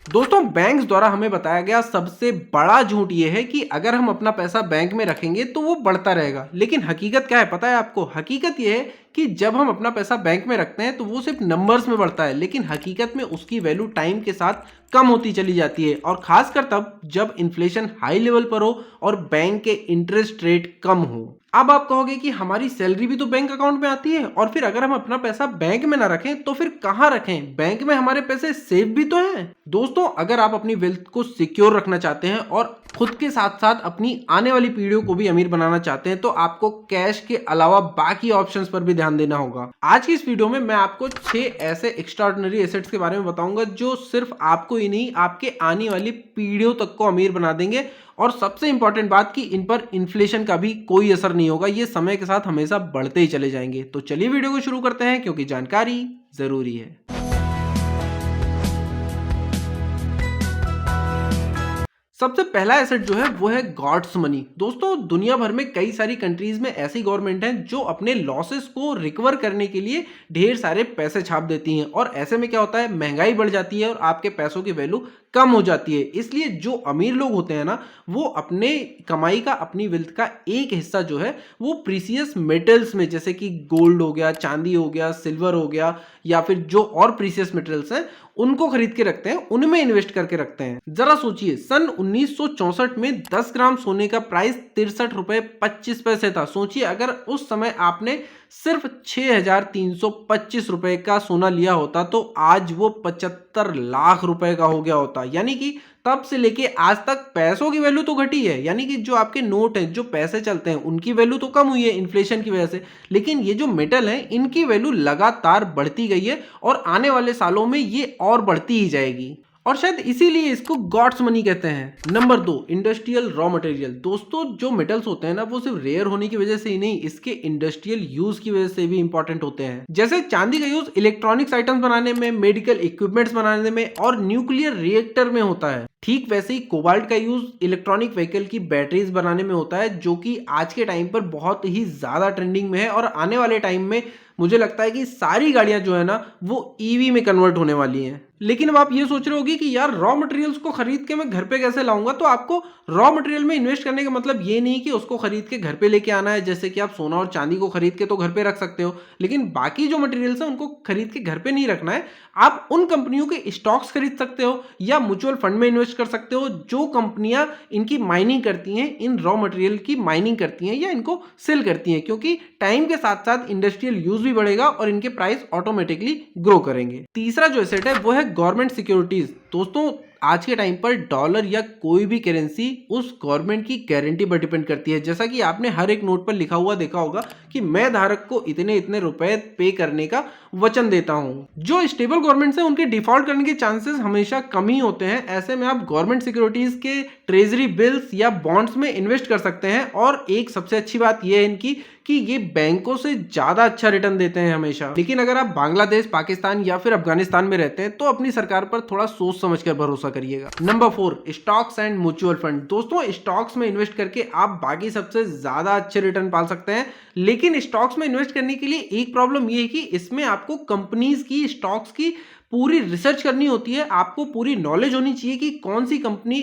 दोस्तों बैंक्स द्वारा हमें बताया गया सबसे बड़ा झूठ ये है कि अगर हम अपना पैसा बैंक में रखेंगे तो वो बढ़ता रहेगा। लेकिन हकीकत क्या है पता है आपको? हकीकत ये है कि जब हम अपना पैसा बैंक में रखते हैं तो वो सिर्फ नंबर्स में बढ़ता है, लेकिन हकीकत में उसकी वैल्यू टाइम के साथ कम होती चली जाती है, और खासकर तब जब इन्फ्लेशन हाई लेवल पर हो और बैंक के इंटरेस्ट रेट कम हो। अब आप कहोगे कि हमारी सैलरी भी तो बैंक अकाउंट में आती है, और फिर अगर हम अपना पैसा बैंक में ना रखें तो फिर कहाँ रखें? बैंक में हमारे पैसे सेफ भी तो हैं। दोस्तों अगर आप अपनी वेल्थ को सिक्योर रखना चाहते हैं और खुद के साथ साथ अपनी आने वाली पीढ़ियों को भी अमीर बनाना चाहते हैं तो आपको कैश के अलावा बाकी ऑप्शंस पर भी ध्यान देना होगा। आज की इस वीडियो में मैं आपको 6 ऐसे एक्स्ट्राऑर्डिनरी एसेट्स के बारे में बताऊंगा जो सिर्फ आपको ही नहीं आपके आने वाली पीढ़ियों तक को अमीर बना देंगे, और सबसे इंपॉर्टेंट बात कि इन पर इन्फ्लेशन का भी कोई असर नहीं होगा, ये समय के साथ हमेशा बढ़ते ही चले जाएंगे। तो चलिए वीडियो को शुरू करते हैं क्योंकि जानकारी जरूरी है। सबसे पहला एसेट जो है वो है गॉड्स मनी। दोस्तों दुनिया भर में कई सारी कंट्रीज में ऐसी गवर्नमेंट हैं जो अपने लॉसेस को रिकवर करने के लिए ढेर सारे पैसे छाप देती हैं, और ऐसे में क्या होता है, महंगाई बढ़ जाती है और आपके पैसों की वैल्यू कम हो जाती है। इसलिए जो अमीर लोग होते हैं ना, वो अपने कमाई का, अपनी वेल्थ का एक हिस्सा जो है वो प्रीसियस मेटल्स में, जैसे कि गोल्ड हो गया, चांदी हो गया, सिल्वर हो गया, या फिर जो और प्रीसियस मेटल्स हैं उनको खरीद के रखते हैं, उनमें इन्वेस्ट करके रखते हैं। जरा सोचिए, सन 1964 में 10 ग्राम सोने का प्राइस 63 रुपए 25 पैसे था। सोचिए अगर उस समय आपने सिर्फ 6,325 रुपए का सोना लिया होता तो आज वो 75 लाख रुपए का हो गया होता। यानी कि तब से लेके आज तक पैसों की वैल्यू तो घटी है, यानी कि जो आपके नोट हैं, जो पैसे चलते हैं, उनकी वैल्यू तो कम हुई है इन्फ्लेशन की वजह से, लेकिन ये जो मेटल है इनकी वैल्यू लगातार बढ़ती गई है और आने वाले सालों में ये और बढ़ती ही जाएगी, और शायद इसीलिए इसको गॉड्स मनी कहते हैं। Number 2, industrial raw material. दोस्तों जो मेटल्स होते हैं ना, वो सिर्फ रेयर होने की वजह से ही नहीं, इसके इंडस्ट्रियल यूज की वजह से भी इंपॉर्टेंट होते हैं। जैसे चांदी का यूज इलेक्ट्रॉनिक्स आइटम्स बनाने में, मेडिकल इक्विपमेंट्स बनाने में और न्यूक्लियर रिएक्टर में होता है। ठीक वैसे ही कोबाल्ट का यूज इलेक्ट्रॉनिक व्हीकल की बैटरीज बनाने में होता है, जो कि आज के टाइम पर बहुत ही ज्यादा ट्रेंडिंग में है, और आने वाले टाइम में मुझे लगता है कि सारी गाड़ियां जो है ना वो ईवी में कन्वर्ट होने वाली हैं। लेकिन अब आप ये सोच रहे होगी कि यार रॉ मटेरियल्स को खरीद के मैं घर पे कैसे लाऊंगा? तो आपको रॉ मटेरियल में इन्वेस्ट करने का मतलब ये नहीं कि उसको खरीद के घर पे लेके आना है। जैसे कि आप सोना और चांदी को खरीद के तो घर पे रख सकते हो, लेकिन बाकी जो मटेरियल्स हैं उनको खरीद के घर पे नहीं रखना है। आप उन कंपनियों के स्टॉक्स खरीद सकते हो या म्यूचुअल फंड में इन्वेस्ट कर सकते हो जो कंपनियां इनकी माइनिंग करती हैं, इन रॉ मटेरियल की माइनिंग करती हैं या इनको सेल करती हैं, क्योंकि टाइम के साथ साथ इंडस्ट्रियल यूज भी बढ़ेगा और इनके प्राइस ऑटोमेटिकली ग्रो करेंगे। तीसरा जो एसेट है वो है गवर्नमेंट सिक्योरिटीज। दोस्तों आज के टाइम पर डॉलर या कोई भी करेंसी उस गवर्नमेंट की गारंटी पर डिपेंड करती है। जैसा कि आपने हर एक नोट पर लिखा हुआ देखा होगा कि मैं धारक को इतने इतने रुपए पे करने का वचन देता हूं। जो स्टेबल गवर्नमेंट है उनके डिफॉल्ट करने के चांसेस हमेशा कम ही होते हैं। ऐसे में आप गवर्नमेंट सिक्योरिटीज के ट्रेजरी बिल्स या बॉन्ड्स में इन्वेस्ट कर सकते हैं, और एक सबसे अच्छी बात यह है इनकी कि ये बैंकों से ज्यादा अच्छा रिटर्न देते हैं हमेशा। लेकिन अगर आप बांग्लादेश, पाकिस्तान या फिर अफगानिस्तान में रहते हैं तो अपनी सरकार पर थोड़ा सोच समझ कर भरोसा करिएगा। Number 4, stocks and mutual fund. दोस्तों स्टॉक्स में इन्वेस्ट करके आप बाकी सबसे ज्यादा अच्छे रिटर्न पाल सकते हैं, लेकिन स्टॉक्स में इन्वेस्ट करने के लिए एक प्रॉब्लम यह है कि इसमें आपको कंपनीज की, स्टॉक्स की पूरी रिसर्च करनी होती है। आपको पूरी नॉलेज होनी चाहिए कि कौन सी कंपनी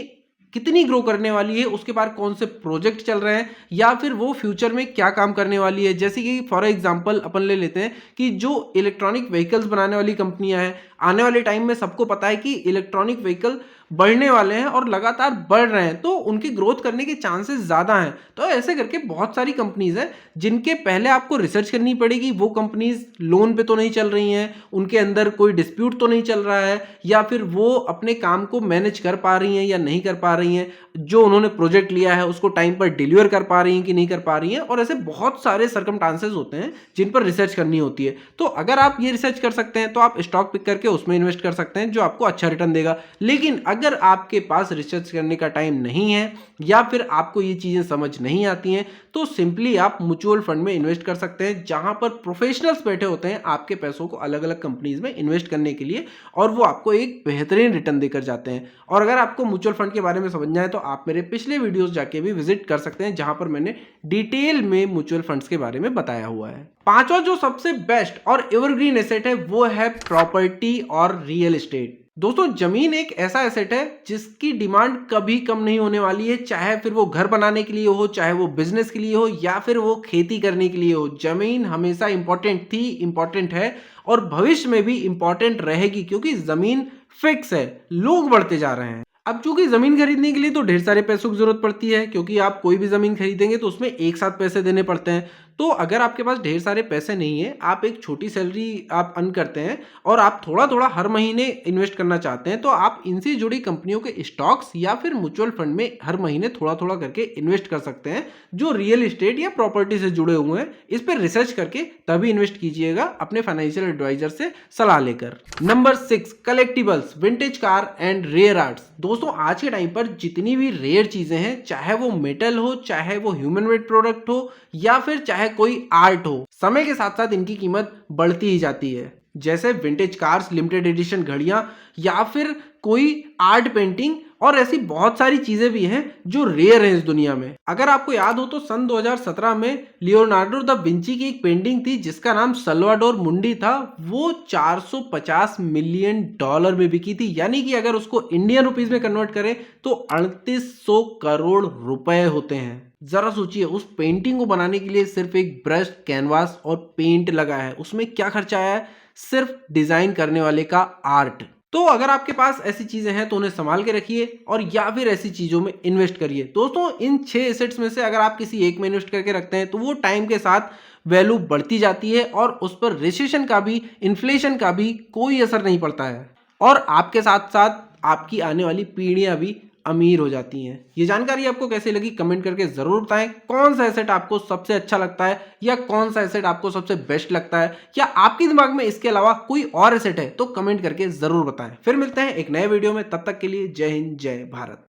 कितनी ग्रो करने वाली है, उसके बाद कौन से प्रोजेक्ट चल रहे हैं, या फिर वो फ्यूचर में क्या काम करने वाली है। जैसे कि फॉर एग्जांपल अपन ले लेते हैं कि जो इलेक्ट्रॉनिक व्हीकल्स बनाने वाली कंपनियां हैं, आने वाले टाइम में सबको पता है कि इलेक्ट्रॉनिक व्हीकल बढ़ने वाले हैं और लगातार बढ़ रहे हैं, तो उनकी ग्रोथ करने के चांसेस ज़्यादा हैं। तो ऐसे करके बहुत सारी कंपनीज हैं जिनके पहले आपको रिसर्च करनी पड़ेगी। वो कंपनीज लोन पे तो नहीं चल रही हैं, उनके अंदर कोई डिस्प्यूट तो नहीं चल रहा है, या फिर वो अपने काम को मैनेज कर पा रही हैं या नहीं कर पा रही हैं, जो उन्होंने प्रोजेक्ट लिया है उसको टाइम पर डिलीवर कर पा रही हैं कि नहीं कर पा रही हैं, और ऐसे बहुत सारे सर्कमस्टांसेस होते हैं जिन पर रिसर्च करनी होती है। तो अगर आप ये रिसर्च कर सकते हैं तो आप स्टॉक पिक करके उसमें इन्वेस्ट कर सकते हैं जो आपको अच्छा रिटर्न देगा। लेकिन अगर आपके पास रिसर्च करने का टाइम नहीं है या फिर आपको ये चीजें समझ नहीं आती हैं तो सिंपली आप म्यूचुअल फंड में इन्वेस्ट कर सकते हैं, जहां पर प्रोफेशनल्स बैठे होते हैं आपके पैसों को अलग अलग कंपनीज में इन्वेस्ट करने के लिए, और वो आपको एक बेहतरीन रिटर्न देकर जाते हैं। और अगर आपको म्यूचुअल फंड के बारे में समझना है तो आप मेरे पिछले वीडियोस जाके भी विजिट कर सकते हैं, जहां पर मैंने डिटेल में म्यूचुअल फंड्स के बारे में बताया हुआ है। पांचवा जो सबसे बेस्ट और एवरग्रीन एसेट है वो है प्रॉपर्टी और रियल एस्टेट। दोस्तों जमीन एक ऐसा एसेट है जिसकी डिमांड कभी कम नहीं होने वाली है, चाहे फिर वो घर बनाने के लिए हो, चाहे वो बिजनेस के लिए हो, या फिर वो खेती करने के लिए हो। जमीन हमेशा इंपॉर्टेंट थी, इंपॉर्टेंट है और भविष्य में भी इंपॉर्टेंट रहेगी, क्योंकि जमीन फिक्स है, लोग बढ़ते जा रहे हैं। अब चूंकि जमीन खरीदने के लिए तो ढेर सारे पैसों की जरूरत पड़ती है, क्योंकि आप कोई भी जमीन खरीदेंगे तो उसमें एक साथ पैसे देने पड़ते हैं। तो अगर आपके पास ढेर सारे पैसे नहीं है, आप एक छोटी सैलरी आप अर्न करते हैं और आप थोड़ा थोड़ा हर महीने इन्वेस्ट करना चाहते हैं, तो आप इनसे जुड़ी कंपनियों के स्टॉक्स या फिर म्यूचुअल फंड में हर महीने थोड़ा थोड़ा करके इन्वेस्ट कर सकते हैं, जो रियल एस्टेट या प्रॉपर्टी से जुड़े हुए हैं। इस पर रिसर्च करके तभी इन्वेस्ट कीजिएगा, अपने फाइनेंशियल एडवाइजर से सलाह लेकर। Number 6, collectibles, vintage car and rare arts. दोस्तों आज के टाइम पर जितनी भी रेयर चीजें हैं, चाहे वो मेटल हो, चाहे वो ह्यूमन मेड प्रोडक्ट हो, या फिर चाहे कोई आर्ट हो, समय के साथ साथ इनकी कीमत बढ़ती ही जाती है। जैसे विंटेज कार्स, लिमिटेड एडिशन घड़ियां, या फिर कोई आर्ट पेंटिंग, और ऐसी बहुत सारी चीजें भी हैं जो रेयर हैं इस दुनिया में। अगर आपको याद हो तो सन 2017 में लियोनार्डो दा विंची की एक पेंटिंग थी जिसका नाम सल्वाडोर मुंडी था। वो 450 मिलियन डॉलर में बिकी थी, यानी कि अगर उसको इंडियन रुपीस में कन्वर्ट करें तो 3800 करोड़ रुपए होते हैं। जरा सोचिए, उस पेंटिंग को बनाने के लिए सिर्फ एक ब्रश, कैनवास और पेंट लगा है, उसमें क्या खर्चा आया है? सिर्फ डिजाइन करने वाले का आर्ट। तो अगर आपके पास ऐसी चीजें हैं तो उन्हें संभाल के रखिए, और या फिर ऐसी चीजों में इन्वेस्ट करिए। दोस्तों इन 6 एसेट्स में से अगर आप किसी एक में इन्वेस्ट करके रखते हैं तो वो टाइम के साथ वैल्यू बढ़ती जाती है और उस पर रिसेशन का भी, इन्फ्लेशन का भी कोई असर नहीं पड़ता है, और आपके साथ साथ आपकी आने वाली पीढ़ियां भी अमीर हो जाती हैं। ये जानकारी आपको कैसे लगी कमेंट करके जरूर बताएं। कौन सा एसेट आपको सबसे अच्छा लगता है, या कौन सा एसेट आपको सबसे बेस्ट लगता है, या आपके दिमाग में इसके अलावा कोई और एसेट है तो कमेंट करके जरूर बताएं। फिर मिलते हैं एक नए वीडियो में, तब तक के लिए जय हिंद, जय भारत।